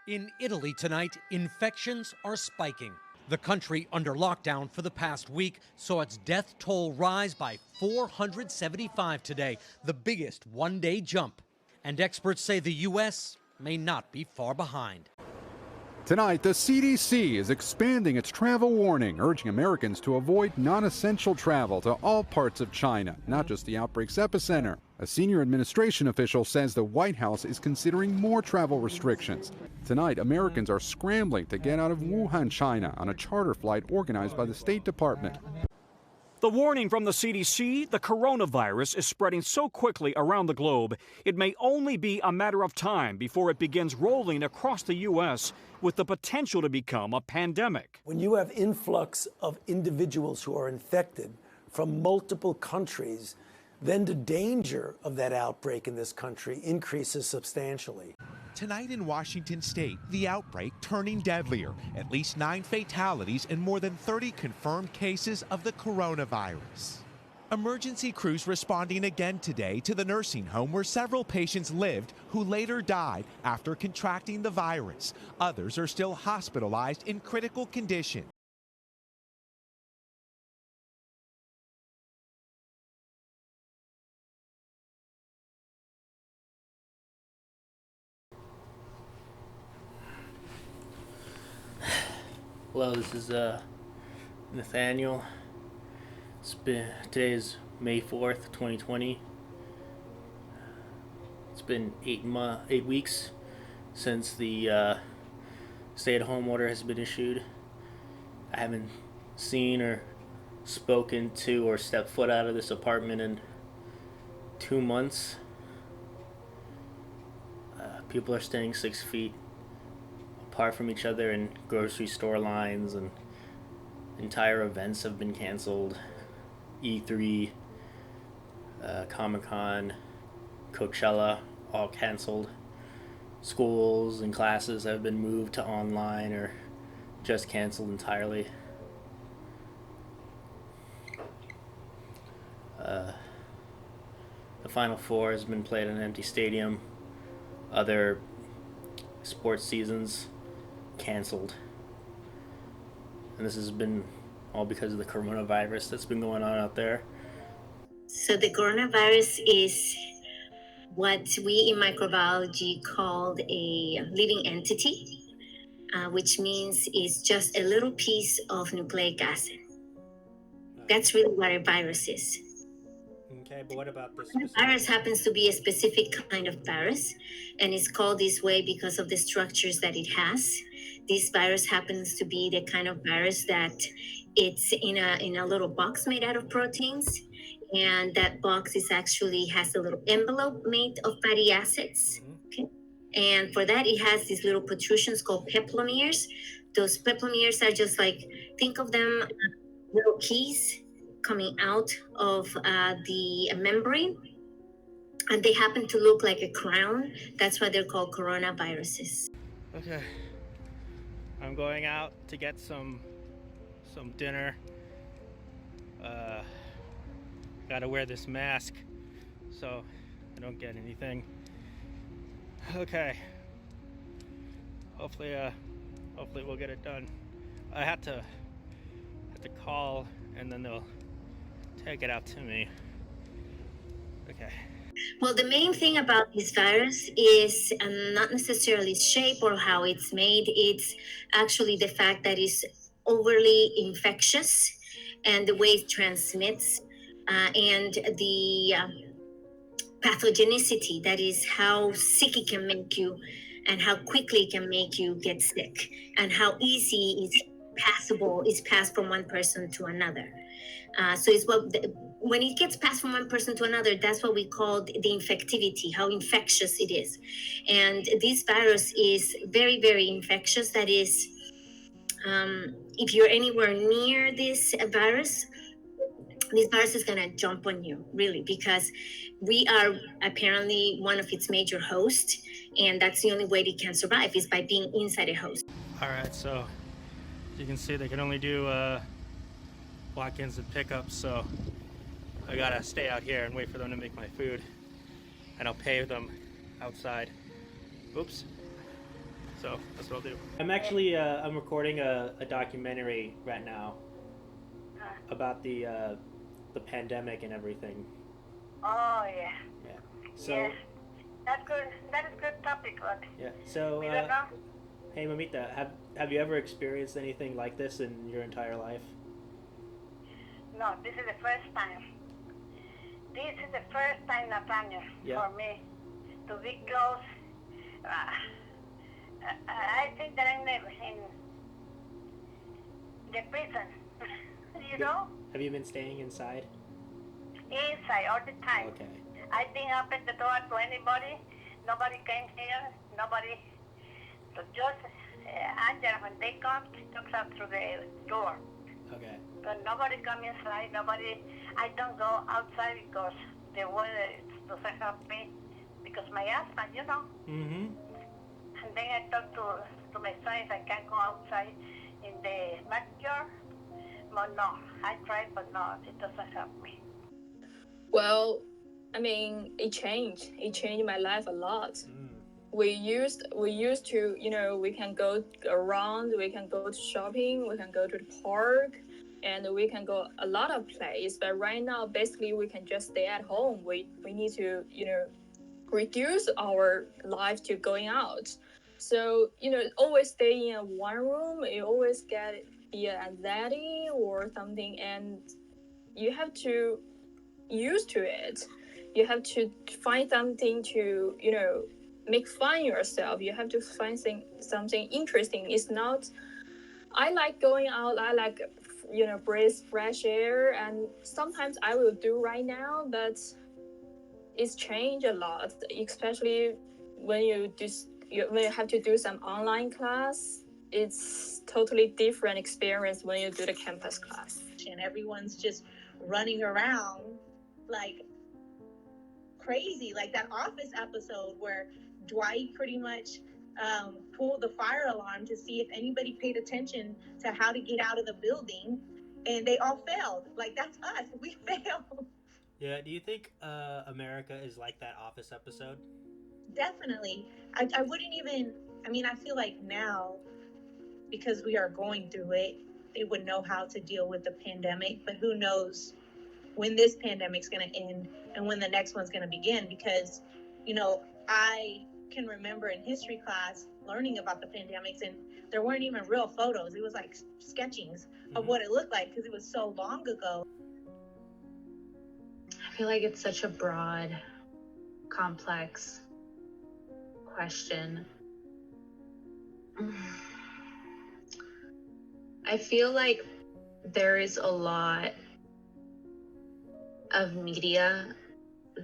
In Italy tonight, infections are spiking. The country under lockdown for the past week saw its death toll rise by 475 today, the biggest one-day jump. And experts say the U.S. may not be far behind. Tonight, the CDC is expanding its travel warning, urging Americans to avoid non-essential travel to all parts of China, not just the outbreak's epicenter. A senior administration official says the White House is considering more travel restrictions. Tonight, Americans are scrambling to get out of Wuhan, China, on a charter flight organized by the State Department. The warning from the CDC, the coronavirus is spreading so quickly around the globe, it may only be a matter of time before it begins rolling across the U.S. with the potential to become a pandemic. When you have influx of individuals who are infected from multiple countries, then the danger of that outbreak in this country increases substantially. Tonight in Washington state, the outbreak turning deadlier. At least 9 fatalities and more than 30 confirmed cases of the coronavirus. Emergency crews responding again today to the nursing home where several patients lived who later died after contracting the virus. Others are still hospitalized in critical condition. Hello, this is Nathaniel. Today is May 4th, 2020. It's been 8 weeks since the stay-at-home order has been issued. I haven't seen or spoken to or stepped foot out of this apartment in 2 months. People are staying 6 feet apart from each other in grocery store lines, and entire events have been canceled. E3, Comic-Con, Coachella, all canceled. Schools and classes have been moved to online or just canceled entirely. The Final Four has been played in an empty stadium. Other sports seasons canceled. And this has been all because of the coronavirus that's been going on out there. So the coronavirus is what we in microbiology called a living entity, which means it's just a little piece of nucleic acid. That's really what a virus is. Okay, but what about this? Virus happens to be a specific kind of virus, and it's called this way because of the structures that it has. This virus happens to be the kind of virus that it's in a little box made out of proteins, and that box is actually has a little envelope made of fatty acids. Okay, and for that it has these little protrusions called peplomeres. Those peplomeres are just like, think of them little keys coming out of the membrane, and they happen to look like a crown. That's why they're called coronaviruses. Okay, I'm going out to get some dinner. Gotta wear this mask so I don't get anything. Okay, hopefully we'll get it done. I had to call and then they'll take it out to me. Okay. Well, the main thing about this virus is not necessarily its shape or how it's made. It's actually the fact that it's overly infectious and the way it transmits and the pathogenicity, that is how sick it can make you and how quickly it can make you get sick and how easy it's passed from one person to another. So it's when it gets passed from one person to another, that's what we call the infectivity, how infectious it is. And this virus is very, very infectious. That is, if you're anywhere near this virus is going to jump on you, really, because we are apparently one of its major hosts, and that's the only way they can survive is by being inside a host. All right, so you can see they can only do walk-ins and pickups, so I gotta stay out here and wait for them to make my food, and I'll pay them outside. Oops. So that's what I'll do. I'm actually I'm recording a documentary right now about the pandemic and everything. Oh yeah. Yeah. So. Yeah. That's good. That is good topic, but. Yeah. So. We don't know. Hey, Mamita, have you ever experienced anything like this in your entire life? No, this is the first time. This is the first time, Nathaniel, for me to be close. I think that I'm in the prison. You know? Have you been staying inside? Inside all the time. Okay. I didn't open the door to anybody. Nobody came here. Nobody. So just Angela, when they come, she talks out through the door. Okay. But nobody come inside. Nobody. I don't go outside because the weather doesn't help me. Because my asthma, you know. Mm-hmm. And then I talk to my son if I can go outside in the backyard. But no, I tried, but no, it doesn't help me. Well, I mean, it changed. It changed my life a lot. We used to, we can go around, we can go to shopping, we can go to the park, and we can go a lot of places. But right now, basically, we can just stay at home. We need to, reduce our life to going out. So, always stay in one room, you always get anxiety or something, and you have to used to it. You have to find something to, make fun yourself. You have to find something interesting. It's not, I like going out, I like, breathe fresh air, and sometimes I will do right now, but it's changed a lot, especially when you have to do some online class. It's totally different experience when you do the campus class. And everyone's just running around like crazy, like that Office episode where Dwight pretty much pulled the fire alarm to see if anybody paid attention to how to get out of the building, and they all failed. Like, that's us. We failed. Yeah, do you think America is like that Office episode? Definitely. I wouldn't even, I feel like now, because we are going through it, they would know how to deal with the pandemic, but who knows when this pandemic's going to end and when the next one's going to begin, because, I can remember in history class learning about the pandemics, and there weren't even real photos. It was like sketchings of what it looked like because it was so long ago. I feel like it's such a broad, complex question. I feel like there is a lot of media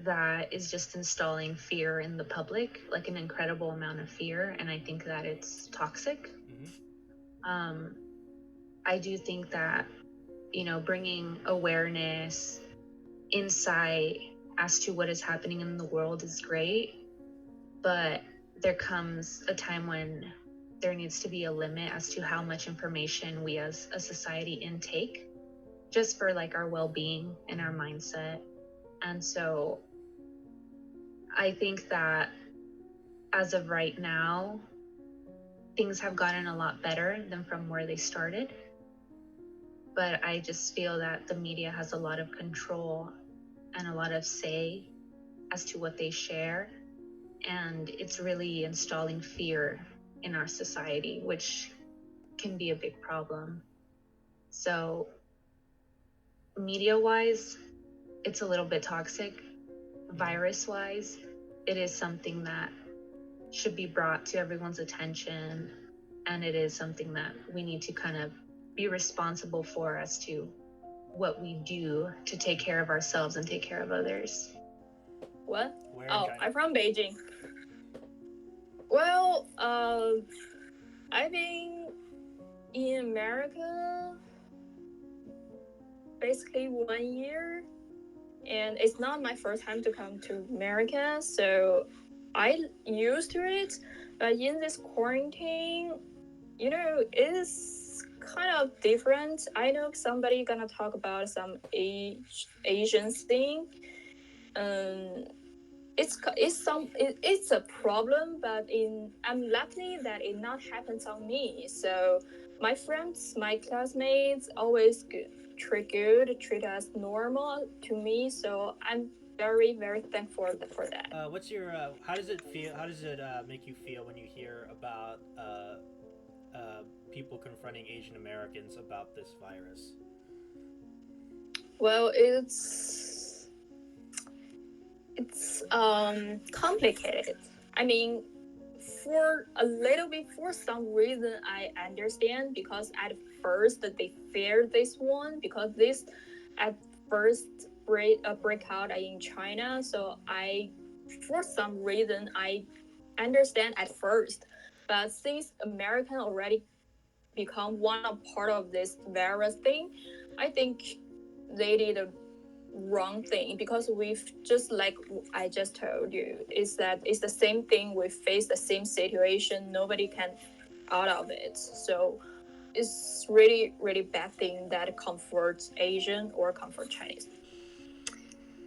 that is just installing fear in the public, like an incredible amount of fear, and I think that it's toxic. I do think that, bringing awareness, insight as to what is happening in the world is great, but there comes a time when there needs to be a limit as to how much information we as a society intake, just for like our well-being and our mindset. And so I think that as of right now, things have gotten a lot better than from where they started. But I just feel that the media has a lot of control and a lot of say as to what they share. And it's really installing fear in our society, which can be a big problem. So media-wise, it's a little bit toxic. Virus-wise, it is something that should be brought to everyone's attention, and it is something that we need to kind of be responsible for as to what we do to take care of ourselves and take care of others. What? I'm from Beijing. Well, I've been in America basically 1 year, and it's not my first time to come to America, so I used to it. But in this quarantine, it is kind of different. I know somebody gonna talk about some Asian thing. it's a problem, but I'm lucky that it not happens on me. So my friends, my classmates always treat us normal to me. So I'm very thankful for that. What's your how does it feel? How does it make you feel when you hear about people confronting Asian Americans about this virus? Well, it's complicated. I mean, for a little bit, for some reason, I understand, because at first they feared this one, because this at first breakout in China. So for some reason, I understand at first, but since American already become part of this virus thing, I think they did a wrong thing, because we've just like I just told you, is that it's the same thing. We face the same situation. Nobody can out of it. So it's really bad thing that comforts Asian or comfort Chinese.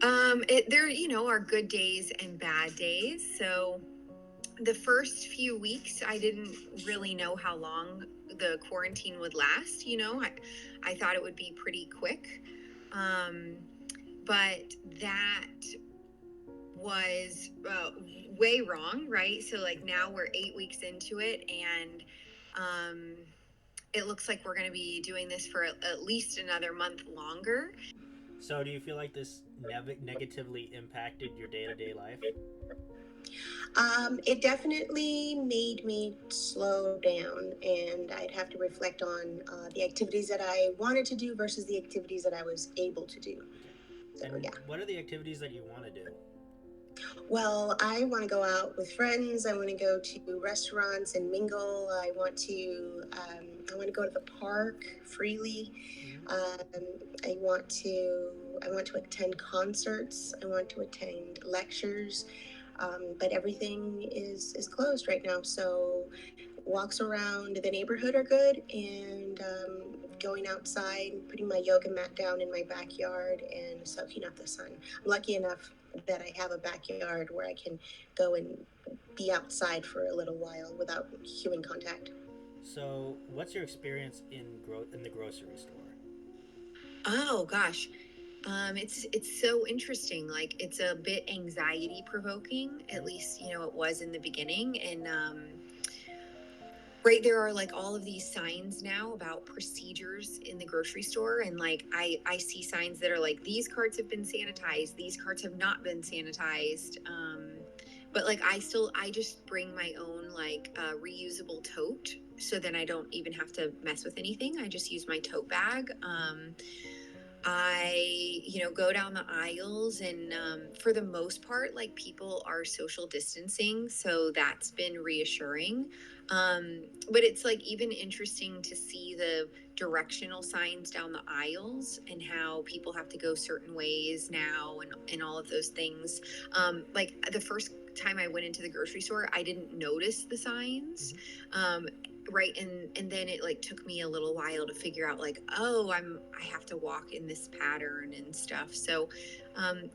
There, are good days and bad days. So the first few weeks, I didn't really know how long the quarantine would last. I thought it would be pretty quick. But that was way wrong, right? So like now we're 8 weeks into it, and it looks like we're going to be doing this for at least another month longer. So do you feel like this negatively impacted your day-to-day life? It definitely made me slow down, and I'd have to reflect on the activities that I wanted to do versus the activities that I was able to do. So, and yeah. What are the activities that you want to do? Well, I want to go out with friends. I want to go to restaurants and mingle. I want to go to the park freely. I want to attend concerts. I want to attend lectures. But everything is closed right now. So walks around the neighborhood are good, and going outside, putting my yoga mat down in my backyard and soaking up the sun. I'm lucky enough that I have a backyard where I can go and be outside for a little while without human contact. So what's your experience in the grocery store? Oh gosh. It's so interesting. Like, it's a bit anxiety provoking, at least, it was in the beginning. And, right, there are like all of these signs now about procedures in the grocery store. And like, I see signs that are like, these carts have been sanitized, these carts have not been sanitized. But like, I just bring my own like reusable tote. So then I don't even have to mess with anything. I just use my tote bag. I, go down the aisles, and for the most part, like, people are social distancing. So that's been reassuring. But it's like even interesting to see the directional signs down the aisles and how people have to go certain ways now, and all of those things. Like the first time I went into the grocery store, I didn't notice the signs. Right. And then it like took me a little while to figure out like, oh, I have to walk in this pattern and stuff. So,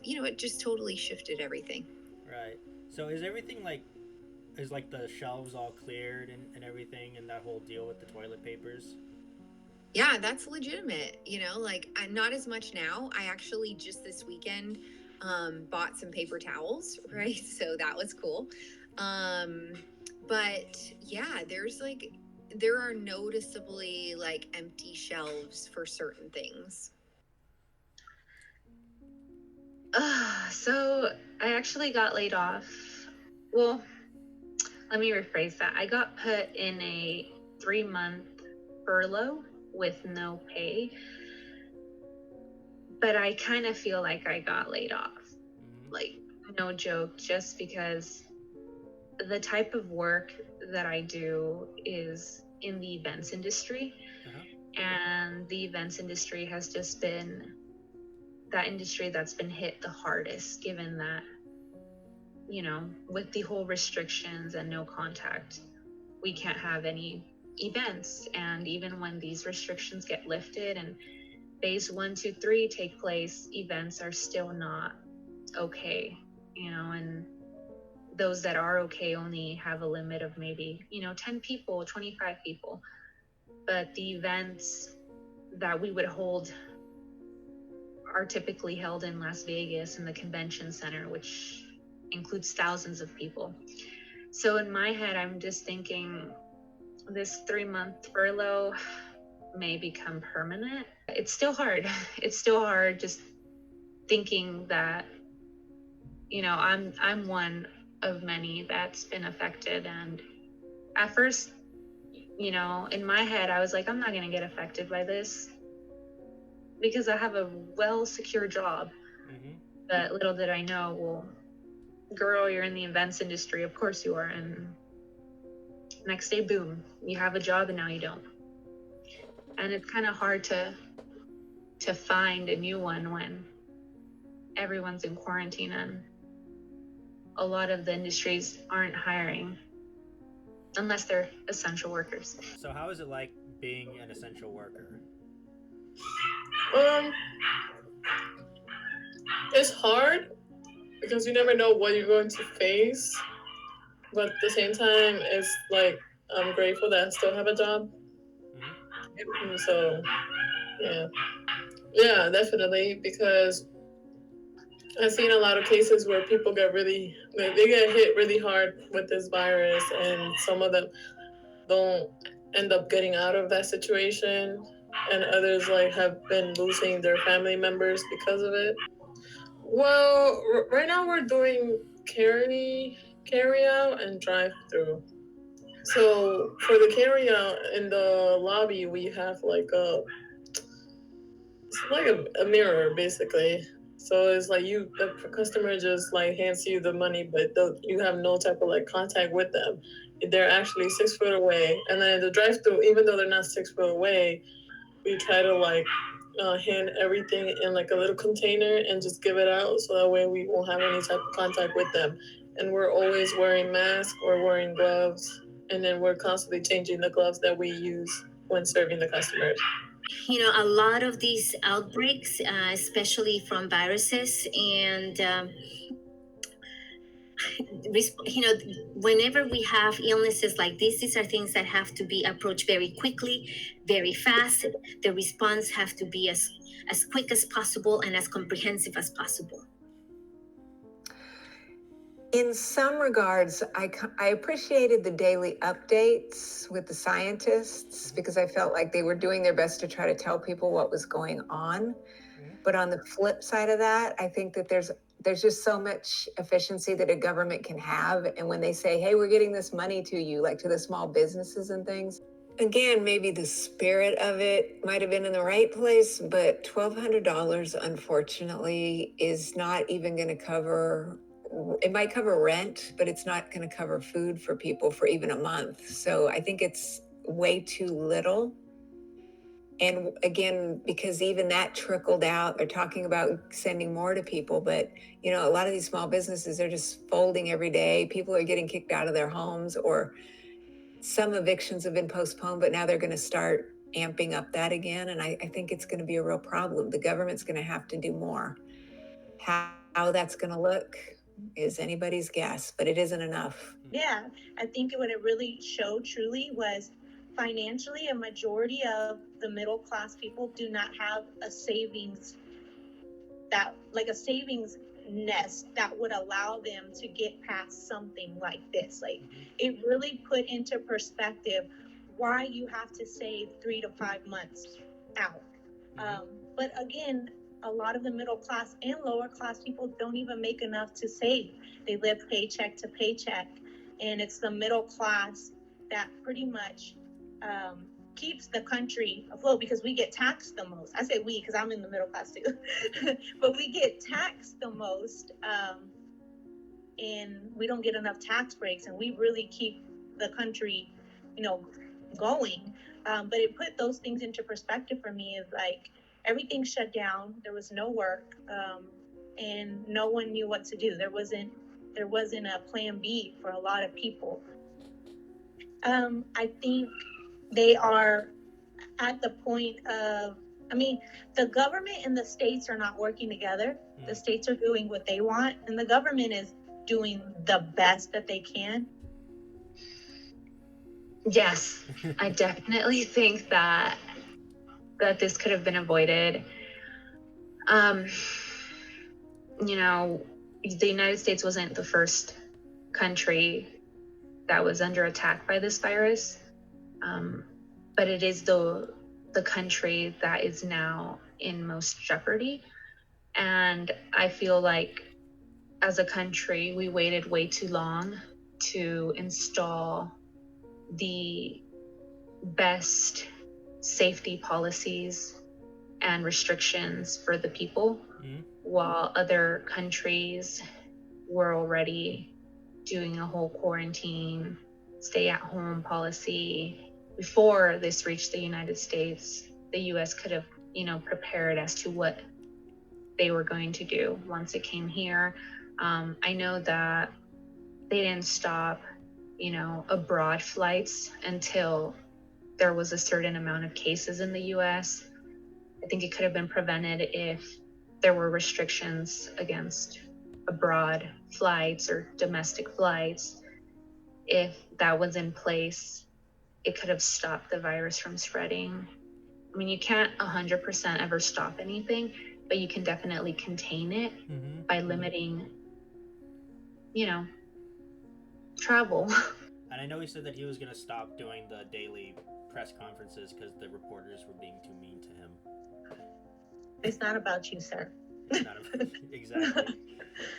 it just totally shifted everything. Right. So is everything is the shelves all cleared and everything, and that whole deal with the toilet papers? Yeah, that's legitimate. Not as much now. I actually just this weekend bought some paper towels, right? So that was cool. But yeah, there are noticeably like empty shelves for certain things. So I actually got laid off. Well, let me rephrase that. I got put in a 3-month furlough with no pay. But I kind of feel like I got laid off. Like, no joke, just because the type of work that I do is in the events industry. And the events industry has just been that industry that's been hit the hardest, given that, with the whole restrictions and no contact, we can't have any events. And even when these restrictions get lifted and phase 1, 2, 3 take place, events are still not okay, and those that are okay only have a limit of maybe, 10 people, 25 people. But the events that we would hold are typically held in Las Vegas in the convention center, which includes thousands of people. So in my head, I'm just thinking this 3-month furlough may become permanent. It's still hard. It's still hard just thinking that, I'm one of many that's been affected. And at first, in my head, I was like, I'm not going to get affected by this because I have a well-secure job. Mm-hmm. But little did I know, well, girl, you're in the events industry. Of course you are. And next day, boom, you have a job and now you don't. And it's kind of hard to find a new one when everyone's in quarantine and a lot of the industries aren't hiring unless they're essential workers. So how is it like being an essential worker? It's hard because you never know what you're going to face. But at the same time, it's like I'm grateful that I still have a job. Mm-hmm. So, yeah, definitely, because I've seen a lot of cases where people get hit really hard with this virus, and some of them don't end up getting out of that situation, and others have been losing their family members because of it. Well, right now we're doing carry out and drive through. So for the carry out in the lobby, we have a mirror basically. So it's like the customer just hands you the money, but you have no type of contact with them. They're actually 6 foot away. And then the drive through, even though they're not 6 foot away, we try to hand everything in a little container and just give it out, so that way we won't have any type of contact with them. And we're always wearing masks, we're wearing gloves, and then we're constantly changing the gloves that we use when serving the customers. A lot of these outbreaks, especially from viruses, and whenever we have illnesses like this, these are things that have to be approached very quickly, very fast. The response have to be as quick as possible and as comprehensive as possible. In some regards, I appreciated the daily updates with the scientists because I felt like they were doing their best to try to tell people what was going on. But on the flip side of that, I think that there's just so much efficiency that a government can have. And when they say, hey, we're getting this money to you, to the small businesses and things, again, maybe the spirit of it might have been in the right place, but $1,200, unfortunately, is not even going to cover. It might cover rent, but it's not going to cover food for people for even a month. So I think it's way too little. And again, because even that trickled out, they're talking about sending more to people. But, a lot of these small businesses are just folding every day. People are getting kicked out of their homes, or some evictions have been postponed, but now they're going to start amping up that again. And I think it's going to be a real problem. The government's going to have to do more. How that's going to look is anybody's guess, but it isn't enough. Yeah, I think what it really showed truly was financially a majority of the middle class people do not have a savings a savings nest that would allow them to get past something like this. It really put into perspective why you have to save 3 to 5 months out. But again, a lot of the middle class and lower class people don't even make enough to save. They live paycheck to paycheck. And it's the middle class that pretty much keeps the country afloat because we get taxed the most. I say we because I'm in the middle class too. But we get taxed the most and we don't get enough tax breaks, and we really keep the country, going. But it put those things into perspective for me. Is everything shut down. There was no work, and no one knew what to do. There wasn't a plan B for a lot of people. I think they are at the point of, the government and the states are not working together. The states are doing what they want, and the government is doing the best that they can? Yes, I definitely think that this could have been avoided. You know, the United States wasn't the first country that was under attack by this virus, but it is the country that is now in most jeopardy. And I feel like as a country, we waited way too long to install the best safety policies and restrictions for the people, while other countries were already doing a whole quarantine, stay-at-home policy. Before this reached the United States, the U.S. could have, prepared as to what they were going to do once it came here. I know that they didn't stop, abroad flights until there was a certain amount of cases in the U.S. I think it could have been prevented if there were restrictions against abroad flights or domestic flights. If that was in place, it could have stopped the virus from spreading. I mean, you can't 100% ever stop anything, but you can definitely contain it by limiting, travel. And I know he said that he was going to stop doing the daily press conferences because the reporters were being too mean to him. It's not about you, sir. Exactly.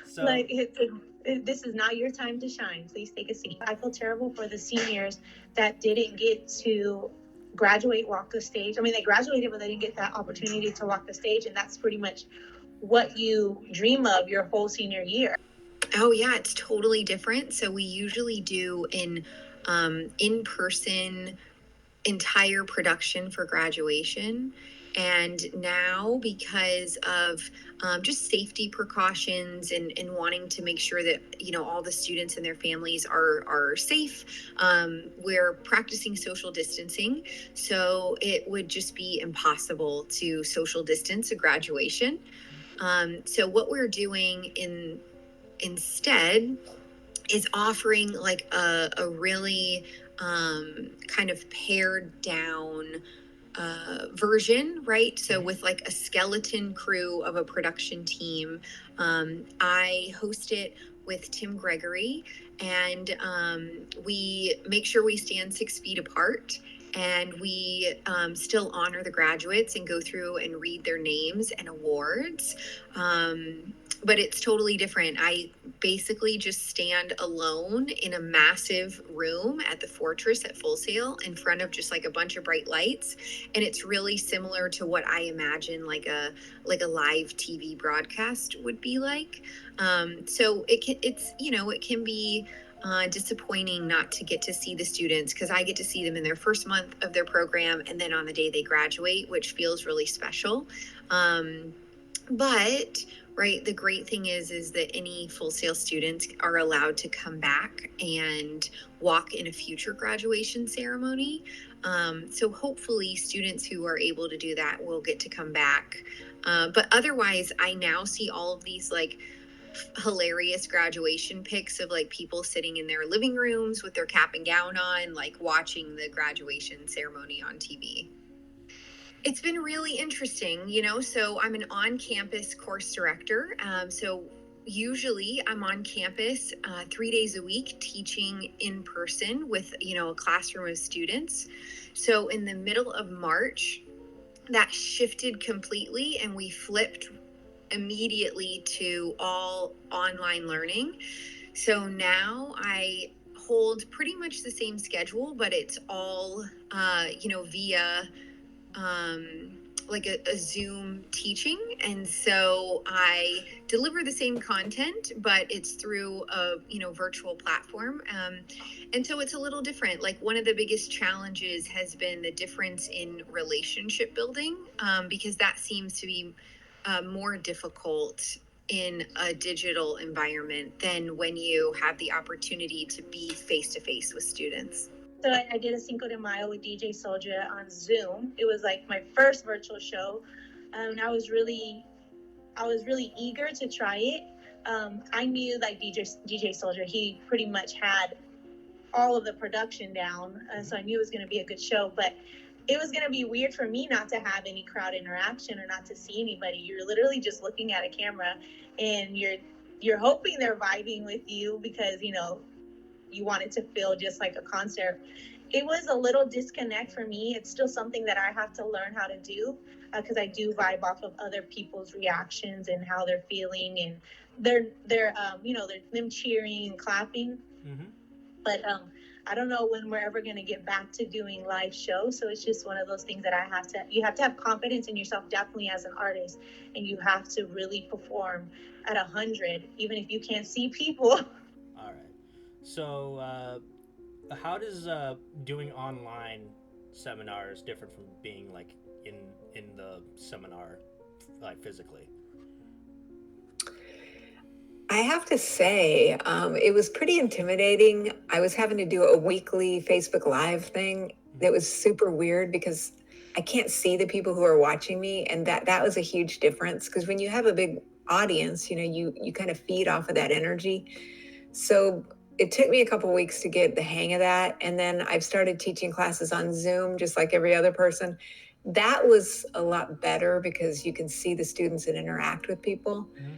So, this is not your time to shine. Please take a seat. I feel terrible for the seniors that didn't get to graduate, walk the stage. I mean, they graduated, but they didn't get that opportunity to walk the stage. And that's pretty much what you dream of your whole senior year. Oh yeah, it's totally different. So we usually do an in-person entire production for graduation. And now, because of just safety precautions and wanting to make sure that, all the students and their families are safe, we're practicing social distancing. So it would just be impossible to social distance a graduation. So what we're doing instead is offering like a really kind of pared down version, right? So with like a skeleton crew of a production team. I host it with Tim Gregory, and we make sure we stand 6 feet apart, and we still honor the graduates and go through and read their names and awards. But it's totally different. I basically just stand alone in a massive room at the Fortress at Full Sail in front of just like a bunch of bright lights. And it's really similar to what I imagine like a live TV broadcast would be like. So it can be disappointing not to get to see the students, because I get to see them in their first month of their program and then on the day they graduate, which feels really special. But right, the great thing is that any Full Sail students are allowed to come back and walk in a future graduation ceremony. So hopefully students who are able to do that will get to come back. But otherwise, I now see all of these like hilarious graduation pics of like people sitting in their living rooms with their cap and gown on, like watching the graduation ceremony on TV. It's been really interesting, so I'm an on-campus course director. So usually I'm on campus 3 days a week teaching in person with, a classroom of students. So in the middle of March, that shifted completely and we flipped immediately to all online learning. So now I hold pretty much the same schedule, but it's all, via like a Zoom teaching. And so I deliver the same content, but it's through a, virtual platform. And so it's a little different. Like one of the biggest challenges has been the difference in relationship building, because that seems to be more difficult in a digital environment than when you have the opportunity to be face-to-face with students. So I did a Cinco de Mayo with DJ Soldier on Zoom. It was like my first virtual show. And I was really eager to try it. I knew like DJ Soldier, he pretty much had all of the production down, so I knew it was going to be a good show. But it was going to be weird for me not to have any crowd interaction or not to see anybody. You're literally just looking at a camera, and you're hoping they're vibing with you because you want it to feel just like a concert. It was a little disconnect for me. It's still something that I have to learn how to do because I do vibe off of other people's reactions and how they're feeling, and they're them cheering and clapping. Mm-hmm. But I don't know when we're ever going to get back to doing live shows. So it's just one of those things that you have to have confidence in yourself, definitely as an artist, and you have to really perform at 100, even if you can't see people. All right. So how does doing online seminars different from being like in the seminar, like physically? I have to say, it was pretty intimidating. I was having to do a weekly Facebook Live thing that was super weird because I can't see the people who are watching me, and that was a huge difference. Because when you have a big audience, you kind of feed off of that energy. So it took me a couple of weeks to get the hang of that, and then I've started teaching classes on Zoom, just like every other person. That was a lot better because you can see the students and interact with people. Mm-hmm.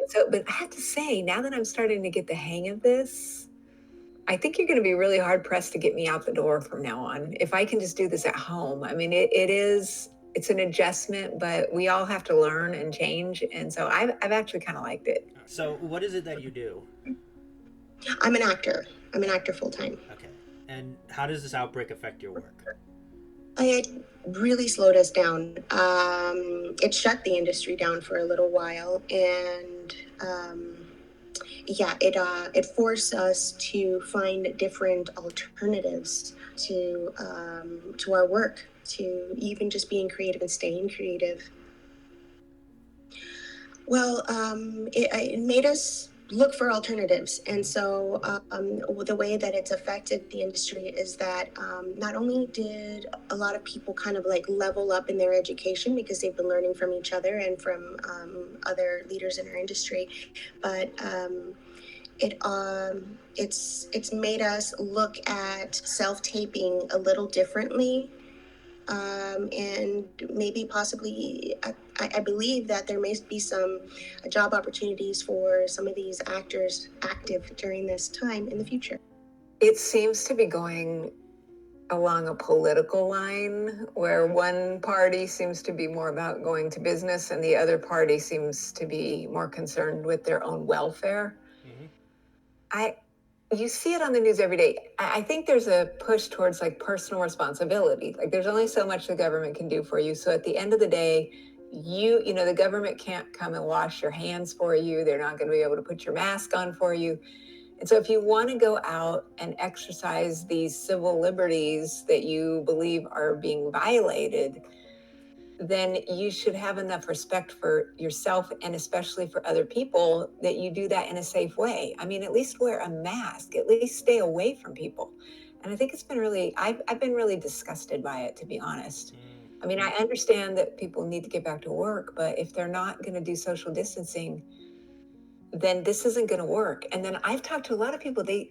So, but I have to say, now that I'm starting to get the hang of this, I think you're going to be really hard pressed to get me out the door from now on. If I can just do this at home. I mean, it's an adjustment, but we all have to learn and change. And so I've actually kind of liked it. So what is it that you do? I'm an actor. I'm an actor full time. Okay. And how does this outbreak affect your work? It really slowed us down. It shut the industry down for a little while, and it forced us to find different alternatives to our work, to even just being creative and staying creative. Well, it made us look for alternatives. And so the way that it's affected the industry is that not only did a lot of people kind of like level up in their education because they've been learning from each other and from other leaders in our industry, but it's made us look at self-taping a little differently. And maybe possibly, I believe that there may be some job opportunities for some of these actors active during this time in the future. It seems to be going along a political line where one party seems to be more about going to business and the other party seems to be more concerned with their own welfare. Mm-hmm. You see it on the news every day. I think there's a push towards like personal responsibility. Like there's only so much the government can do for you. So at the end of the day, the government can't come and wash your hands for you. They're not going to be able to put your mask on for you. And so if you want to go out and exercise these civil liberties that you believe are being violated, then you should have enough respect for yourself and especially for other people that you do that in a safe way. I mean, at least wear a mask, at least stay away from people. And I think it's been I've been really disgusted by it, to be honest. I mean, I understand that people need to get back to work, but if they're not going to do social distancing, then this isn't going to work. And then I've talked to a lot of people, they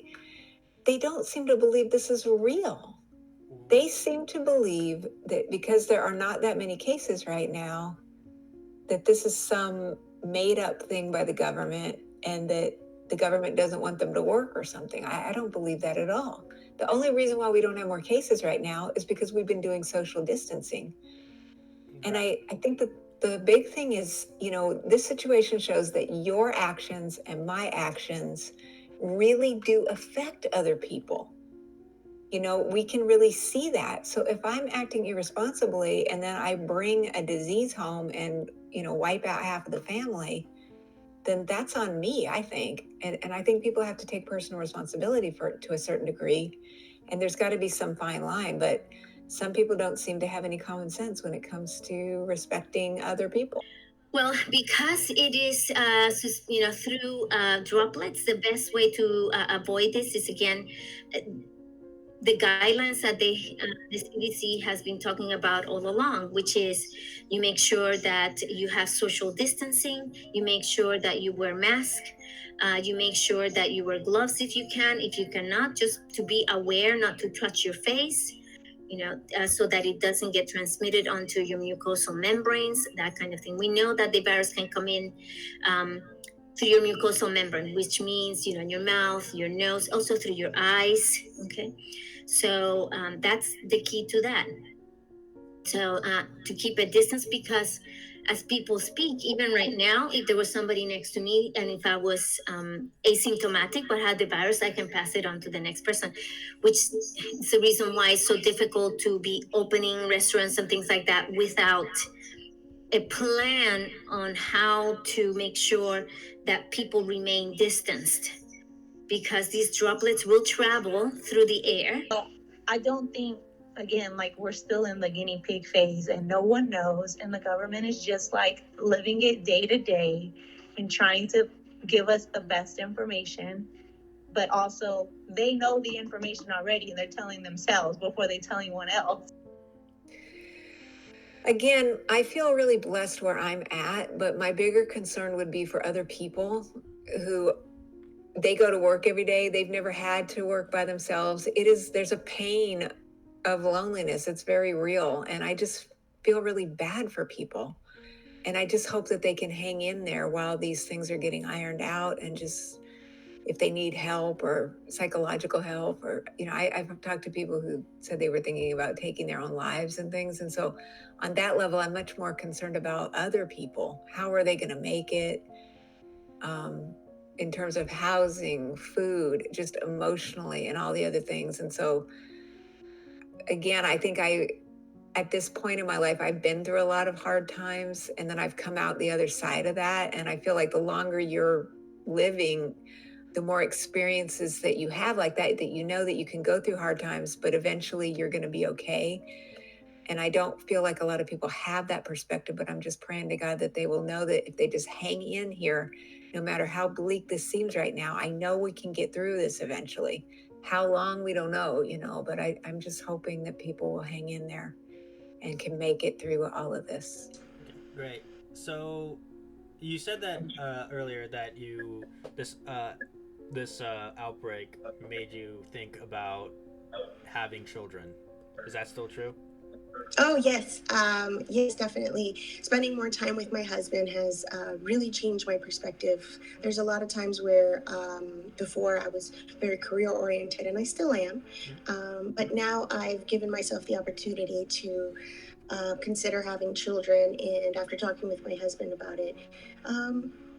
don't seem to believe this is real. They seem to believe that because there are not that many cases right now, that this is some made up thing by the government and that the government doesn't want them to work or something. I don't believe that at all. The only reason why we don't have more cases right now is because we've been doing social distancing. And I think that the big thing is, this situation shows that your actions and my actions really do affect other people. We can really see that. So if I'm acting irresponsibly and then I bring a disease home and, wipe out half of the family, then that's on me, I think. And I think people have to take personal responsibility for it to a certain degree. And there's got to be some fine line. But some people don't seem to have any common sense when it comes to respecting other people. Well, because it is, through droplets, the best way to avoid this is, again, the guidelines that the CDC has been talking about all along, which is you make sure that you have social distancing, you make sure that you wear masks, you make sure that you wear gloves if you can. If you cannot, just to be aware not to touch your face, so that it doesn't get transmitted onto your mucosal membranes, that kind of thing. We know that the virus can come in through your mucosal membrane, which means, your mouth, your nose, also through your eyes. Okay. So that's the key to that. So to keep a distance, because as people speak, even right now, if there was somebody next to me and if I was asymptomatic but had the virus, I can pass it on to the next person, which is the reason why it's so difficult to be opening restaurants and things like that without a plan on how to make sure that people remain distanced, because these droplets will travel through the air. I don't think, again, like we're still in the guinea pig phase and no one knows, and the government is just like living it day to day and trying to give us the best information. But also they know the information already and they're telling themselves before they tell anyone else. Again, I feel really blessed where I'm at, but my bigger concern would be for other people who they go to work every day. They've never had to work by themselves. There's a pain of loneliness. It's very real. And I just feel really bad for people. And I just hope that they can hang in there while these things are getting ironed out, and just, if they need help or psychological help, or, I've talked to people who said they were thinking about taking their own lives and things. And so on that level, I'm much more concerned about other people. How are they going to make it? In terms of housing, food, just emotionally, and all the other things. And so, again, I think at this point in my life, I've been through a lot of hard times, and then I've come out the other side of that. And I feel like the longer you're living, the more experiences that you have like that you know that you can go through hard times, but eventually you're going to be okay. And I don't feel like a lot of people have that perspective, but I'm just praying to God that they will know that if they just hang in here, no matter how bleak this seems right now, I know we can get through this eventually. How long, we don't know, but I'm just hoping that people will hang in there and can make it through all of this. Okay, great. So you said that earlier that this outbreak made you think about having children. Is that still true? Oh, yes. Yes, definitely. Spending more time with my husband has really changed my perspective. There's a lot of times where before I was very career oriented, and I still am. But now I've given myself the opportunity to consider having children. And after talking with my husband about it,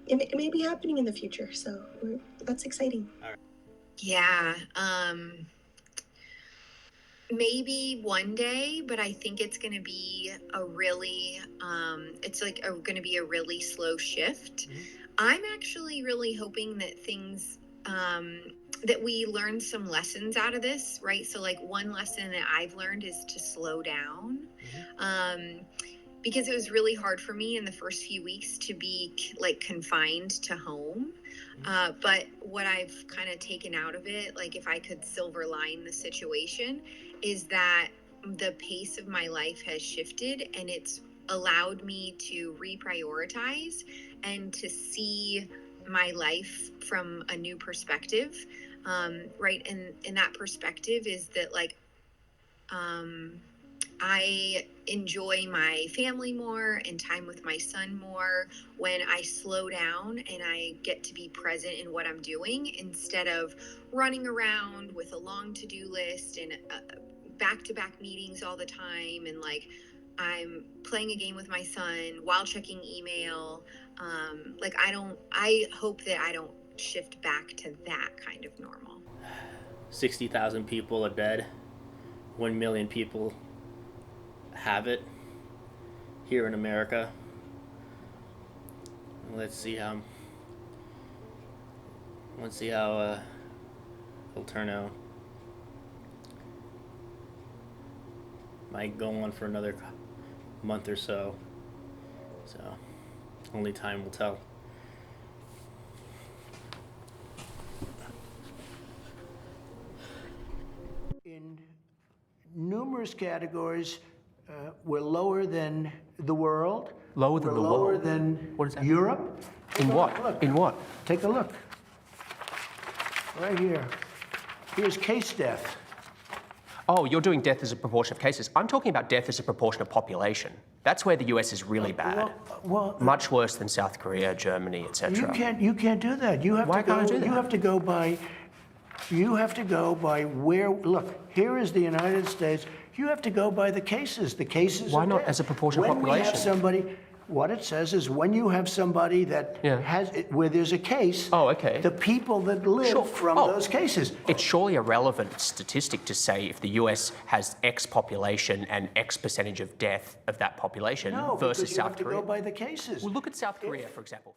it may be happening in the future. So that's exciting. All right. Yeah. Maybe one day, but I think it's going to be a really, going to be a really slow shift. I'm actually really hoping that things, that we learn some lessons out of this, right? So like one lesson that I've learned is to slow down. Because it was really hard for me in the first few weeks to be like confined to home. But what I've kind of taken out of it, like if I could silver line the situation, is that the pace of my life has shifted, and it's allowed me to reprioritize and to see my life from a new perspective. Right. And that perspective is that like, I enjoy my family more and time with my son more when I slow down and I get to be present in what I'm doing, instead of running around with a long to-do list and back-to-back meetings all the time. And like I'm playing a game with my son while checking email. I hope that I don't shift back to that kind of normal. 60,000 people are dead. 1 million people have it here in America. Let's see how it'll turn out. Might go on for another month or so. So only time will tell. In poorest categories, we're lower than the world. Lower than we're the lower world? than What is that? Europe. In what? Look. In what? Take a look. Right here. Here's case death. Oh, you're doing death as a proportion of cases. I'm talking about death as a proportion of population. That's where the US is really bad. Well, much worse than South Korea, Germany, etc. You can't do that. You have Why to go. can't I do that? You have to go by. You have to go by where. Look, here is the United States. You have to go by the cases. The cases. Why are not dead. as a proportion of when population? We have somebody. What it says is when you have somebody that has where there's a case. Oh, okay. The people that live from those cases. It's surely a relevant statistic to say if the US has X population and X percentage of death of that population No, versus because you South have to Korea. go by the cases. Well, look at South Korea, for example.